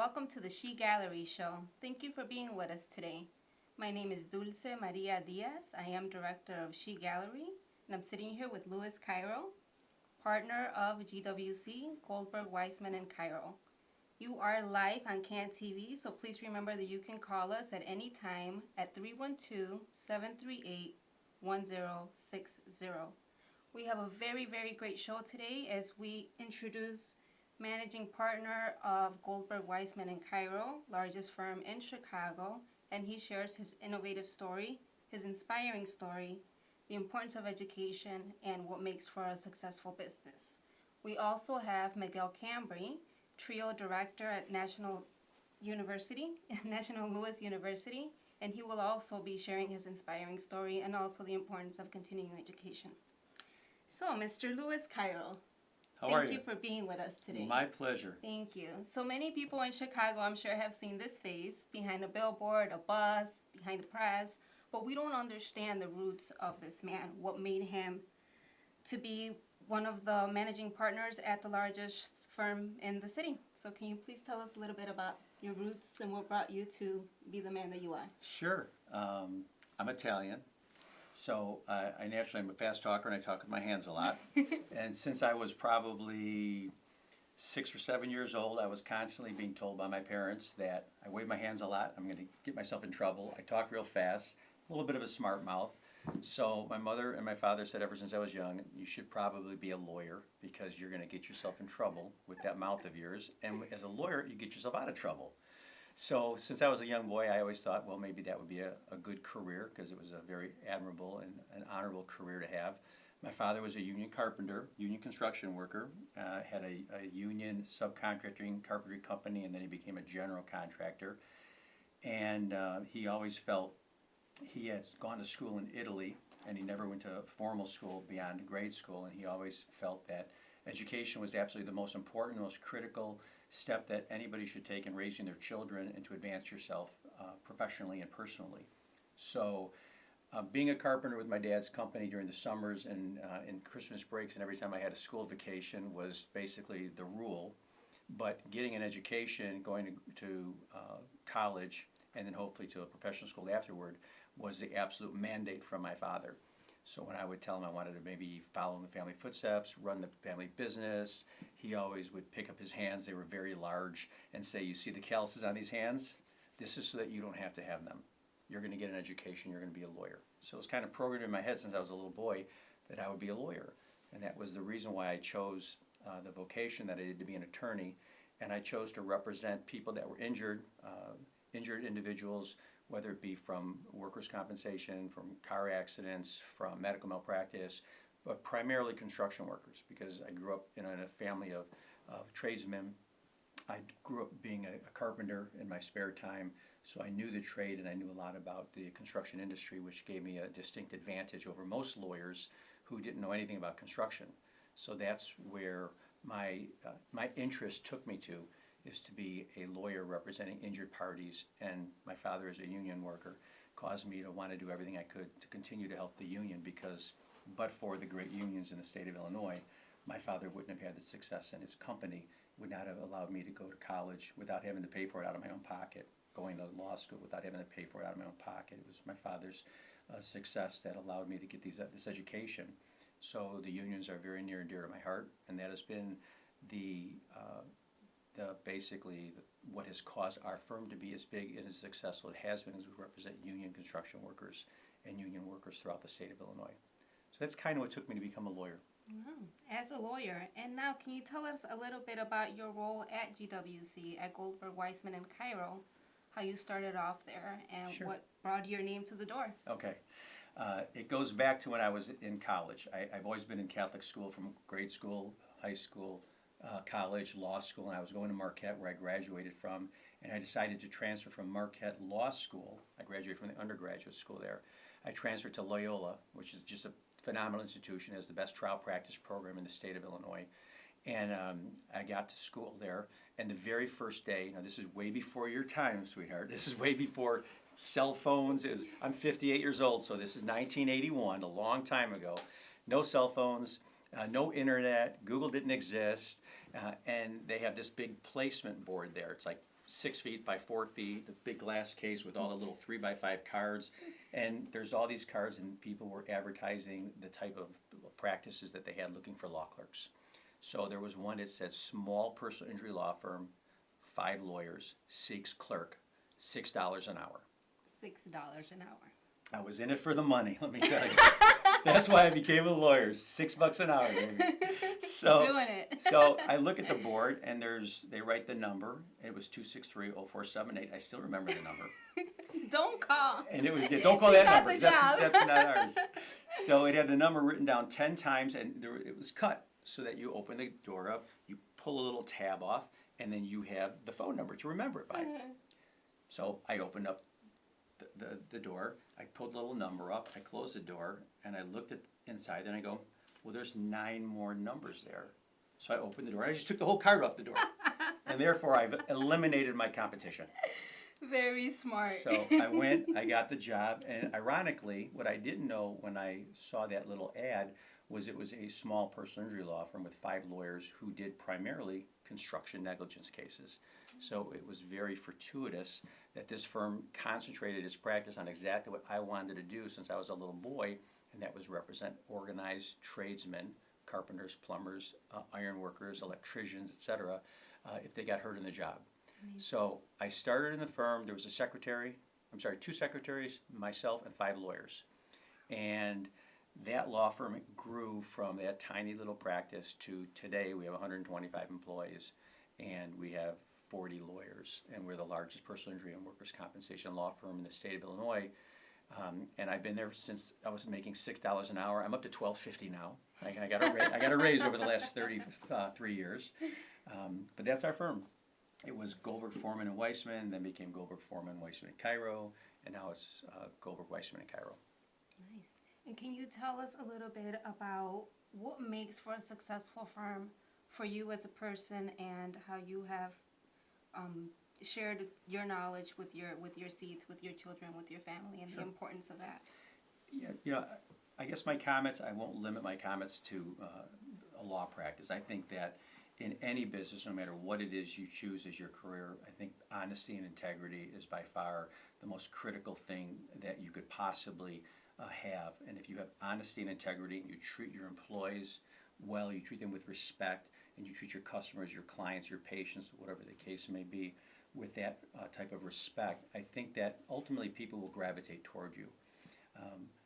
welcome to the S.H.E Gallery Show. Thank you for being with us today. My name is Dulce Maria Diaz. I am director of S.H.E Gallery, and I'm sitting here with Louis Cairo, partner of GWC, Goldberg, Weissman, and Cairo. You are live on CAN TV, so please remember that you can call us at any time at 312-738-1060. We have a very, very great show today as we introduce managing partner of Goldberg, Weissman, and Cairo, largest firm in Chicago, and he shares his innovative story, his inspiring story, the importance of education, and what makes for a successful business. We also have Miguel Cambray, Trio Director at National University, National Louis University, and he will also be sharing his inspiring story and also the importance of continuing education. So, Mr. Louis Cairo, thank you for being with us today. My pleasure. Thank you. So many people in Chicago, I'm sure, have seen this face behind a billboard, a bus, behind the press, but we don't understand the roots of this man, what made him to be one of the managing partners at the largest firm in the city. So can you please tell us a little bit about your roots and what brought you to be the man that you are? Sure. I'm Italian, so I naturally am a fast talker and I talk with my hands a lot. And since I was probably 6 or 7 years old, I was constantly being told by my parents that I wave my hands a lot, I'm going to get myself in trouble, I talk real fast, a little bit of a smart mouth. So my mother and my father said ever since I was young, you should probably be a lawyer because you're going to get yourself in trouble with that mouth of yours. And as a lawyer, you get yourself out of trouble. So since I was a young boy, I always thought, well, maybe that would be a good career because it was a very admirable and an honorable career to have. My father was a union carpenter, union construction worker, had a union subcontracting carpentry company, and then he became a general contractor. And he always felt he had gone to school in Italy, and he never went to formal school beyond grade school, and he always felt that education was absolutely the most important, the most critical step that anybody should take in raising their children and to advance yourself professionally and personally. So being a carpenter with my dad's company during the summers and in Christmas breaks and every time I had a school vacation was basically the rule. But getting an education, going to college, and then hopefully to a professional school afterward was the absolute mandate from my father. So when I would tell him I wanted to maybe follow in the family footsteps, run the family business, he always would pick up his hands, they were very large, and say, you see the calluses on these hands? This is so that you don't have to have them. You're going to get an education, you're going to be a lawyer. So it was kind of programmed in my head since I was a little boy that I would be a lawyer. And that was the reason why I chose the vocation that I did to be an attorney. And I chose to represent people that were injured, injured individuals, whether it be from workers' compensation, from car accidents, from medical malpractice, but primarily construction workers because I grew up in a family of tradesmen. I grew up being a carpenter in my spare time, so I knew the trade and I knew a lot about the construction industry, which gave me a distinct advantage over most lawyers who didn't know anything about construction. So that's where my interest took me to, is to be a lawyer representing injured parties, and my father as a union worker caused me to want to do everything I could to continue to help the union because but for the great unions in the state of Illinois, my father wouldn't have had the success in his company, would not have allowed me to go to college without having to pay for it out of my own pocket, going to law school without having to pay for it out of my own pocket. It was my father's success that allowed me to get this education. So the unions are very near and dear to my heart, and that has been basically what has caused our firm to be as big and as successful it has been as we represent union construction workers and union workers throughout the state of Illinois. So that's kind of what took me to become a lawyer. Wow. As a lawyer. And now can you tell us a little bit about your role at GWC, at Goldberg, Weissman, and Cairo, how you started off there and Sure. what brought your name to the door? Okay. It goes back to when I was in college. I've always been in Catholic school from grade school, high school, college, law school, and I was going to Marquette where I graduated from, and I decided to transfer from Marquette Law School. I graduated from the undergraduate school there. I transferred to Loyola, which is just a phenomenal institution, has the best trial practice program in the state of Illinois. And I got to school there, and the very first day, now this is way before your time, sweetheart, this is way before cell phones. I'm 58 years old, so this is 1981, a long time ago. No cell phones, no internet, Google didn't exist, and they have this big placement board there. It's like 6 feet by 4 feet, a big glass case with all the little 3x5 cards. And there's all these cards, and people were advertising the type of practices that they had looking for law clerks. So there was one that said small personal injury law firm, 5 lawyers, seeks clerk, $6 an hour. $6 an hour. I was in it for the money, let me tell you. That's why I became a lawyer. $6 an hour, baby. So, Doing it. so I look at the board, and they write the number. It was 263-0478. I still remember the number. Don't call. And it was, yeah, don't call that Got number. the That's job. that's not ours. So it had the number written down 10 times, and it was cut so that you open the door up, you pull a little tab off, and then you have the phone number to remember it by. So I opened up the door, I pulled the little number up, I closed the door, and I looked at inside, and I go, well, there's 9 more numbers there. So I opened the door, and I just took the whole card off the door. And therefore, I've eliminated my competition. Very smart. So I went, I got the job, and ironically, what I didn't know when I saw that little ad was it was a small personal injury law firm with 5 lawyers who did primarily construction negligence cases. So it was very fortuitous that this firm concentrated its practice on exactly what I wanted to do since I was a little boy, and that was represent organized tradesmen, carpenters, plumbers, iron workers, electricians, etc., if they got hurt in the job. So I started in the firm. There was a secretary, 2 secretaries, myself, and 5 lawyers. And that law firm grew from that tiny little practice to today we have 125 employees, and we have 40 lawyers, and we're the largest personal injury and workers' compensation law firm in the state of Illinois. And I've been there since I was making $6 an hour. I'm up to $12.50 now. I got a raise over the last 33 years. But that's our firm. It was Goldberg, Foreman, and Weissman, then became Goldberg, Foreman, Weissman, and Cairo, and now it's Goldberg, Weissman, and Cairo. Nice. And can you tell us a little bit about what makes for a successful firm for you as a person, and how you have shared your knowledge with your seats, with your children, with your family, and Sure. the importance of that? Yeah, I guess my comments, I won't limit my comments to a law practice. I think that in any business, no matter what it is you choose as your career, I think honesty and integrity is by far the most critical thing that you could possibly have. And if you have honesty and integrity, you treat your employees well, you treat them with respect, and you treat your customers, your clients, your patients, whatever the case may be, with that type of respect, I think that ultimately people will gravitate toward you.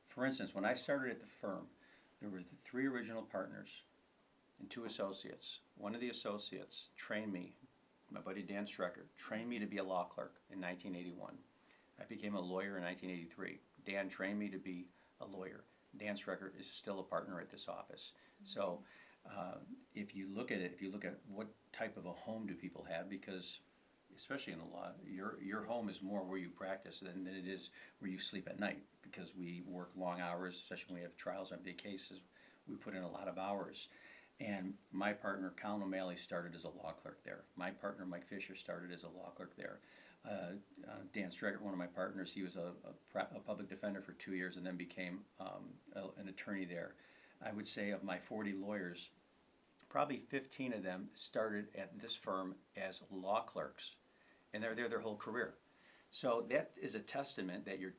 For instance, when I started at the firm, there were the 3 original partners and 2 associates. One of the associates trained me, my buddy Dan Strecker, trained me to be a law clerk in 1981. I became a lawyer in 1983. Dan trained me to be a lawyer. Dan Strecker is still a partner at this office. So if you look at it, if you look at what type of a home do people have, because especially in the law, your home is more where you practice than it is where you sleep at night, because we work long hours, especially when we have trials and big cases. We put in a lot of hours. And my partner, Colin O'Malley, started as a law clerk there. My partner, Mike Fisher, started as a law clerk there. Dan Strecker, one of my partners, he was a public defender for 2 years and then became an attorney there. I would say of my 40 lawyers, probably 15 of them started at this firm as law clerks, and they're there their whole career. So that is a testament that you're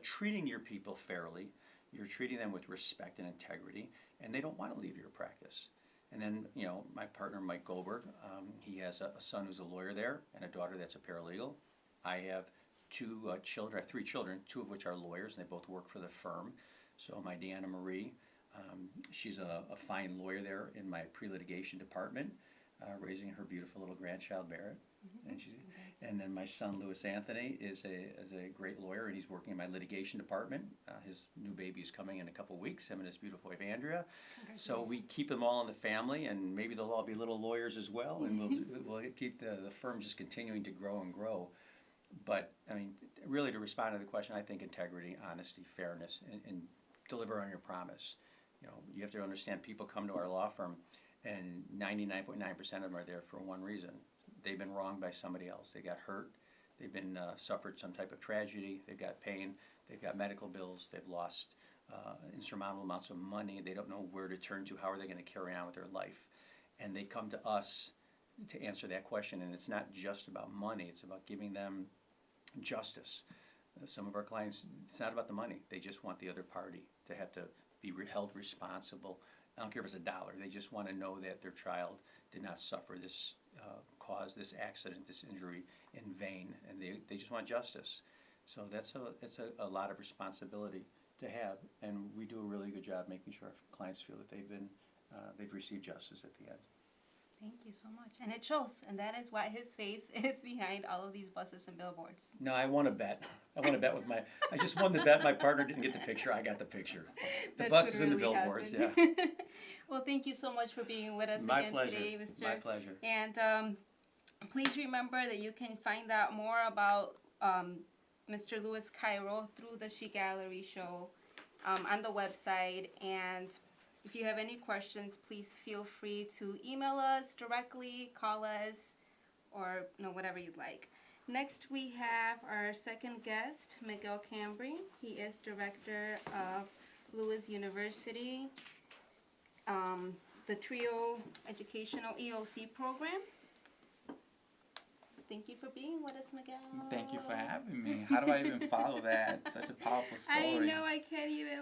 treating your people fairly, you're treating them with respect and integrity, and they don't want to leave your practice. And then, my partner, Mike Goldberg, he has a son who's a lawyer there and a daughter that's a paralegal. I have 2 children, I have 3 children, 2 of which are lawyers, and they both work for the firm. So my Deanna Marie, she's a fine lawyer there in my pre-litigation department, raising her beautiful little grandchild, Barrett. And then my son, Louis Anthony, is a great lawyer, and he's working in my litigation department. His new baby is coming in a couple weeks, him and his beautiful wife, Andrea. So we keep them all in the family, and maybe they'll all be little lawyers as well, and we'll keep the firm just continuing to grow and grow. But, I mean, really to respond to the question, I think integrity, honesty, fairness, and deliver on your promise. You have to understand, people come to our law firm, and 99.9% of them are there for one reason. They've been wronged by somebody else. They got hurt. They've been suffered some type of tragedy. They've got pain. They've got medical bills. They've lost insurmountable amounts of money. They don't know where to turn to. How are they going to carry on with their life? And they come to us to answer that question. And it's not just about money, it's about giving them justice. Some of our clients, it's not about the money. They just want the other party to have to be held responsible. I don't care if it's $1. They just want to know that their child did not suffer this cause, this accident, this injury in vain, and they just want justice. So it's a lot of responsibility to have, and we do a really good job making sure our clients feel that they've received justice at the end. Thank you so much. And it shows, and that is why his face is behind all of these buses and billboards. No, I won a bet. I just won the bet. My partner didn't get the picture. I got the picture. The buses and the billboards, yeah. Well, thank you so much for being with us My again pleasure. today, Mr. My pleasure. And please remember that you can find out more about Mr. Louis Cairo through the S.H.E Gallery show on the website. And if you have any questions, please feel free to email us directly, call us, or whatever you'd like. Next, we have our second guest, Miguel Cambray. He is director of Lewis University, the TRIO Educational EOC program. Thank you for being with us, Miguel. Thank you for having me. How do I even follow that? Such a powerful story. I know I can't even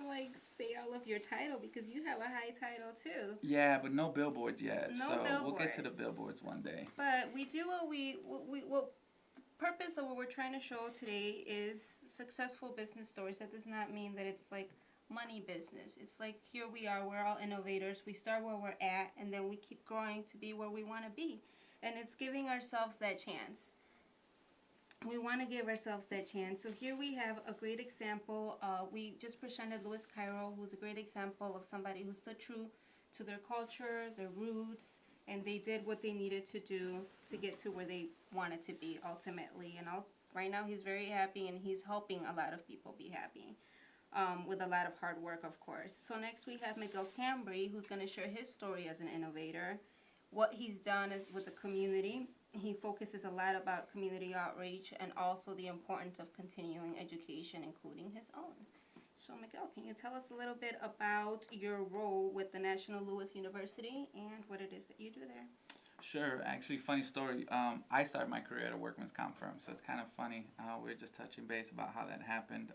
say all of your title because you have a high title too. Yeah, but no billboards yet. No so billboards. We'll get to the billboards one day. But we do what the purpose of what we're trying to show today is successful business stories. That does not mean that it's like money business. It's like here we are, we're all innovators. We start where we're at and then we keep growing to be where we want to be. And it's giving ourselves that chance. We want to give ourselves that chance. So here we have a great example. We just presented Louis Cairo, who's a great example of somebody who stood true to their culture, their roots, and they did what they needed to do to get to where they wanted to be ultimately. And right now he's very happy and he's helping a lot of people be happy with a lot of hard work, of course. So next we have Miguel Cambray, who's going to share his story as an innovator, what he's done with the community. He focuses a lot about community outreach and also the importance of continuing education, including his own. So Miguel, can you tell us a little bit about your role with the National Louis University and what it is that you do there? Sure. Actually, funny story. I started my career at a workman's comp firm, so it's kind of funny. We're just touching base about how that happened.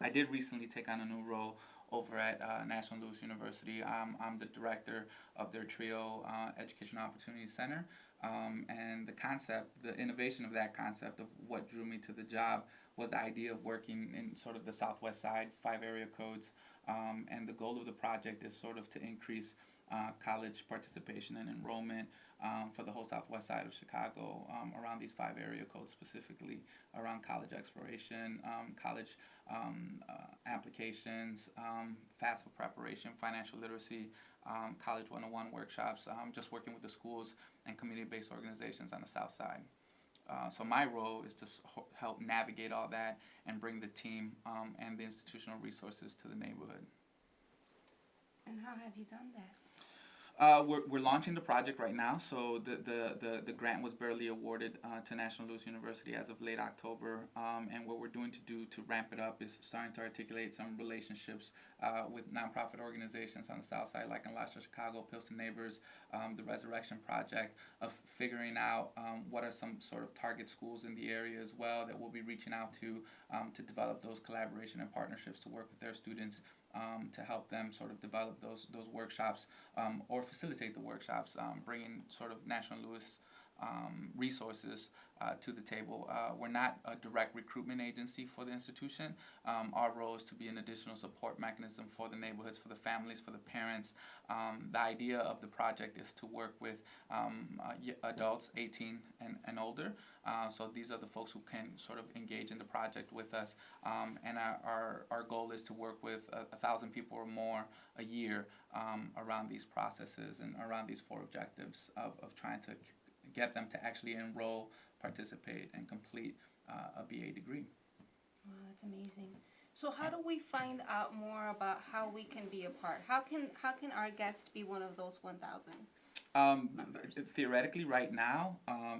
I did recently take on a new role over at National Louis University. I'm the director of their TRIO Educational Opportunity Center. And the innovation of that concept of what drew me to the job was the idea of working in sort of the southwest side, 5 area codes. And the goal of the project is sort of to increase college participation and enrollment for the whole southwest side of Chicago around these 5 area codes, specifically around college exploration, college applications, FAFSA preparation, financial literacy, college 101 workshops, just working with the schools and community-based organizations on the south side. So my role is to help navigate all that and bring the team and the institutional resources to the neighborhood. And how have you done that? We're launching the project right now, so the grant was barely awarded to National Louis University as of late October, and what we're doing to ramp it up is starting to articulate some relationships with nonprofit organizations on the south side, like in Lasha, Chicago, Pilsen Neighbors, the Resurrection Project, of figuring out what are some sort of target schools in the area as well that we'll be reaching out to develop those collaboration and partnerships to work with their students to help them sort of develop those workshops or facilitate the workshops, bringing sort of National Louis resources to the table. We're not a direct recruitment agency for the institution. Our role is to be an additional support mechanism for the neighborhoods, for the families, for the parents. The idea of the project is to work with adults 18 and older. So these are the folks who can sort of engage in the project with us. And our goal is to work with 1,000 people or more a year around these processes and around these 4 objectives of trying to get them to actually enroll, participate, and complete a BA degree. Wow, that's amazing. So how do we find out more about how we can be a part? How can our guest be one of those 1,000 members? Theoretically, right now,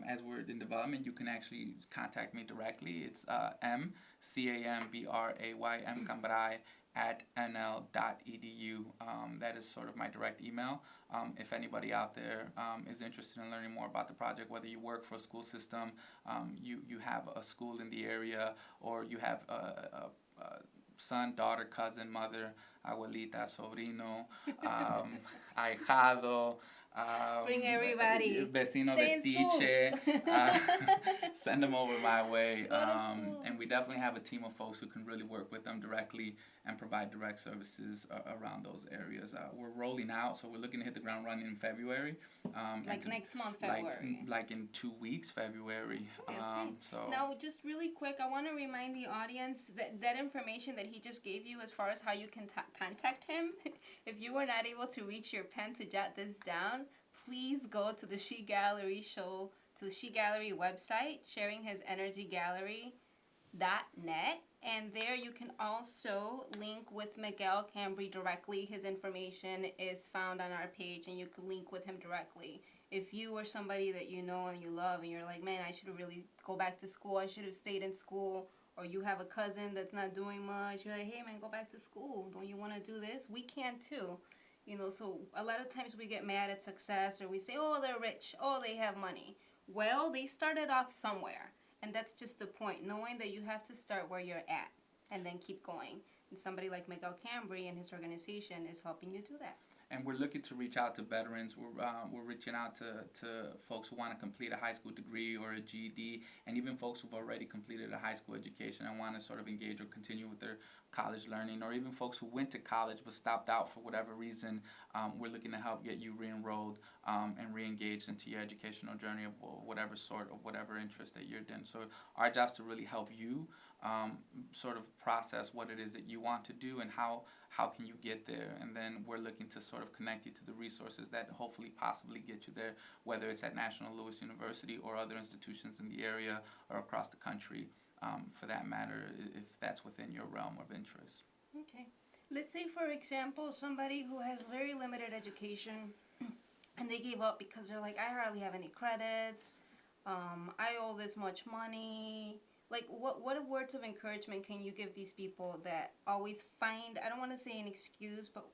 as we're in development, you can actually contact me directly. It's M-C-A-M-B-R-A-Y, M Cambray cairo@nl.edu. That is sort of my direct email. If anybody out there is interested in learning more about the project, whether you work for a school system, you have a school in the area, or you have a son, daughter, cousin, mother, abuelita, sobrino, ahijado, Bring everybody. vecino, Stay in vetiche, school. send them over my way. Go to school. And we definitely have a team of folks who can really work with them directly and provide direct services around those areas. We're rolling out, so we're looking to hit the ground running in February. Like next month, February. Like in 2 weeks, February. Okay, okay. So Now, just really quick, I want to remind the audience that information that he just gave you as far as how you can contact him. If you were not able to reach your pen to jot this down, please go to the S.H.E Gallery show, to the S.H.E Gallery website, sharinghis.energygallery.net. And there you can also link with Miguel Cambray directly. His information is found on our page, and you can link with him directly. If you or somebody that you know and you love and you're like, man, I should really go back to school, I should have stayed in school, or you have a cousin that's not doing much, you're like, hey, man, go back to school. Don't you want to do this? We can too. You know, so a lot of times we get mad at success, or we say, oh, they're rich, oh, they have money. Well, they started off somewhere. And that's just the point, knowing that you have to start where you're at and then keep going. And somebody like Miguel Cambray and his organization is helping you do that. And we're looking to reach out to veterans. We're reaching out to folks who want to complete a high school degree or a GED, and even folks who've already completed a high school education and want to sort of engage or continue with their college learning, or even folks who went to college but stopped out for whatever reason. We're looking to help get you re-enrolled and re-engaged into your educational journey of whatever sort of whatever interest that you're in. So our job is to really help you sort of process what it is that you want to do and how can you get there. And then we're looking to sort of connect you to the resources that hopefully possibly get you there, whether it's at National Louis University or other institutions in the area or across the country, for that matter, if that's within your realm of interest. Okay. Let's say, for example, somebody who has very limited education and they gave up because they're like, I hardly have any credits, I owe this much money. Like, what words of encouragement can you give these people that always find, I don't want to say an excuse, but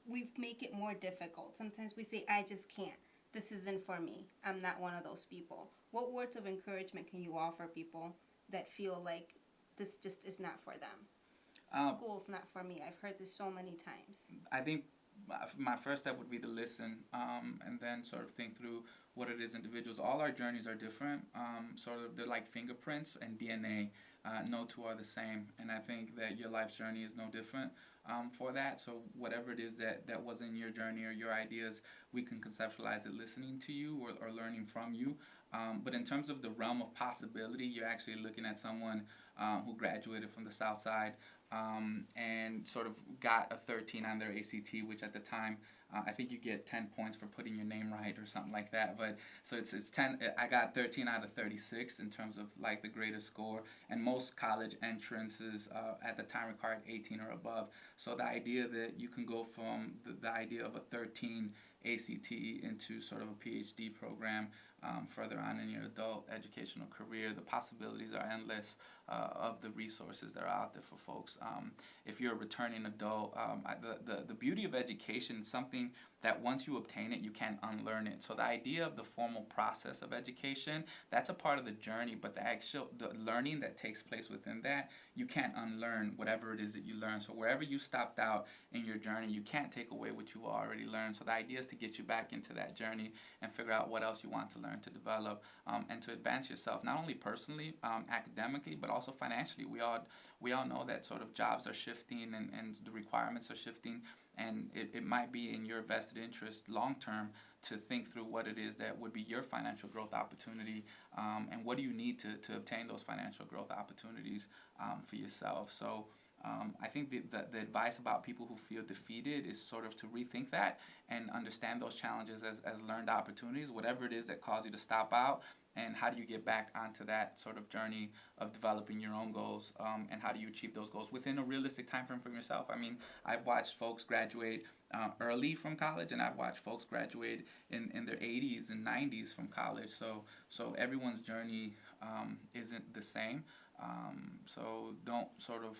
we make it more difficult. Sometimes we say, I just can't. This isn't for me. I'm not one of those people. What words of encouragement can you offer people that feel like this just is not for them? School's not for me. I've heard this so many times. I think my first step would be to listen and then sort of think through what it is individuals. All our journeys are different. Sort of they're like fingerprints and DNA. No two are the same. And I think that your life's journey is no different for that. So whatever it is that was in your journey or your ideas, we can conceptualize it listening to you or learning from you. But in terms of the realm of possibility, you're actually looking at someone who graduated from the South Side and sort of got a 13 on their ACT, which at the time, I think you get 10 points for putting your name right or something like that. But so it's 10. I got 13 out of 36 in terms of like the greatest score. And most college entrances at the time required 18 or above. So the idea that you can go from the idea of a 13 ACT into sort of a PhD program further on in your adult educational career, the possibilities are endless of the resources that are out there for folks. If you're a returning adult, the beauty of education is something that once you obtain it, you can't unlearn it. So the idea of the formal process of education, that's a part of the journey, but the learning that takes place within that, you can't unlearn whatever it is that you learn. So wherever you stopped out in your journey, you can't take away what you already learned. So the idea is to get you back into that journey and figure out what else you want to learn, to develop, and to advance yourself, not only personally, academically, but also financially. We all know that sort of jobs are shifting and the requirements are shifting. And it might be in your vested interest long term to think through what it is that would be your financial growth opportunity and what do you need to obtain those financial growth opportunities for yourself. So I think the advice about people who feel defeated is sort of to rethink that and understand those challenges as learned opportunities, whatever it is that caused you to stop out. And how do you get back onto that sort of journey of developing your own goals, and how do you achieve those goals within a realistic time frame for yourself? I mean, I've watched folks graduate early from college, and I've watched folks graduate in their 80s and 90s from college. So everyone's journey isn't the same. So don't sort of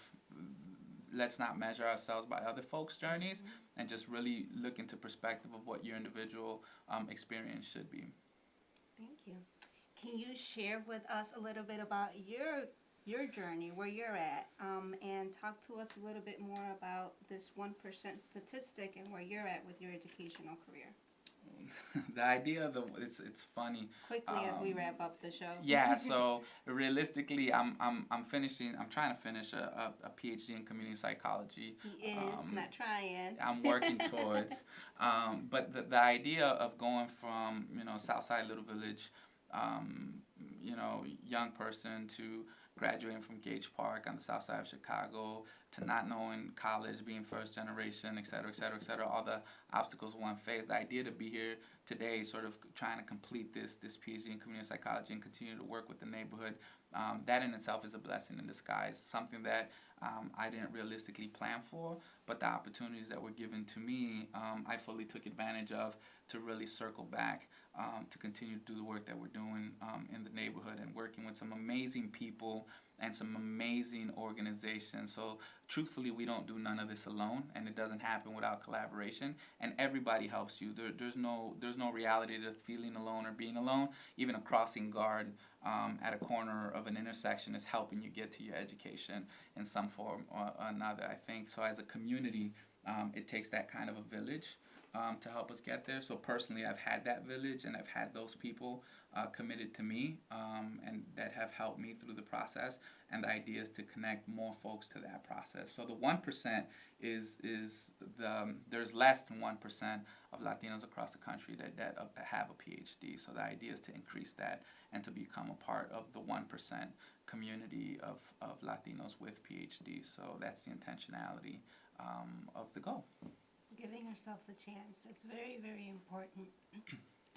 let's not measure ourselves by other folks' journeys, and just really look into perspective of what your individual experience should be. Thank you. Can you share with us a little bit about your journey, where you're at, and talk to us a little bit more about this 1% statistic and where you're at with your educational career? The idea of it's funny. Quickly as we wrap up the show. Yeah, so realistically, I'm trying to finish a PhD in community psychology. He is not trying. I'm working towards, but the idea of going from Southside Little Village, young person to graduating from Gage Park on the south side of Chicago, to not knowing college, being first generation, et cetera, et cetera, et cetera, all the obstacles one faced. The idea to be here today, sort of trying to complete this PhD in community psychology and continue to work with the neighborhood, that in itself is a blessing in disguise, something that I didn't realistically plan for, but the opportunities that were given to me, I fully took advantage of to really circle back, to continue to do the work that we're doing in the neighborhood and working with some amazing people and some amazing organizations. So truthfully, we don't do none of this alone, and it doesn't happen without collaboration, and everybody helps you. There's no reality to feeling alone or being alone. Even a crossing guard at a corner of an intersection is helping you get to your education in some form or another, I think. So as a community, it takes that kind of a village to help us get there. So personally, I've had that village, and I've had those people committed to me, and that have helped me through the process. And the idea is to connect more folks to that process. So the 1% is there's less than 1% of Latinos across the country that have a PhD. So the idea is to increase that and to become a part of the 1% community of Latinos with PhDs. So that's the intentionality of the goal. Giving ourselves a chance. It's very, very important.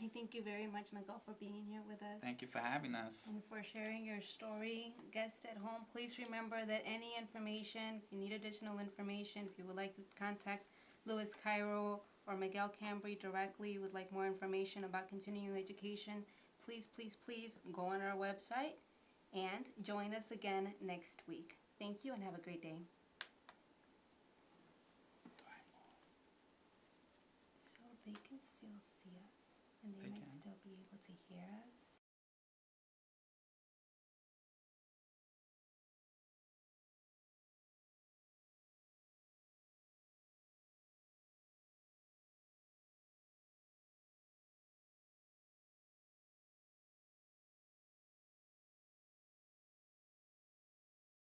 I thank you very much, Miguel, for being here with us. Thank you for having us. And for sharing your story. Guests at home, please remember that any information, if you need additional information, if you would like to contact Louis Cairo or Miguel Cambray directly, would like more information about continuing education, please, please, please go on our website and join us again next week. Thank you and have a great day. So they can still see us and they might still be able to hear us.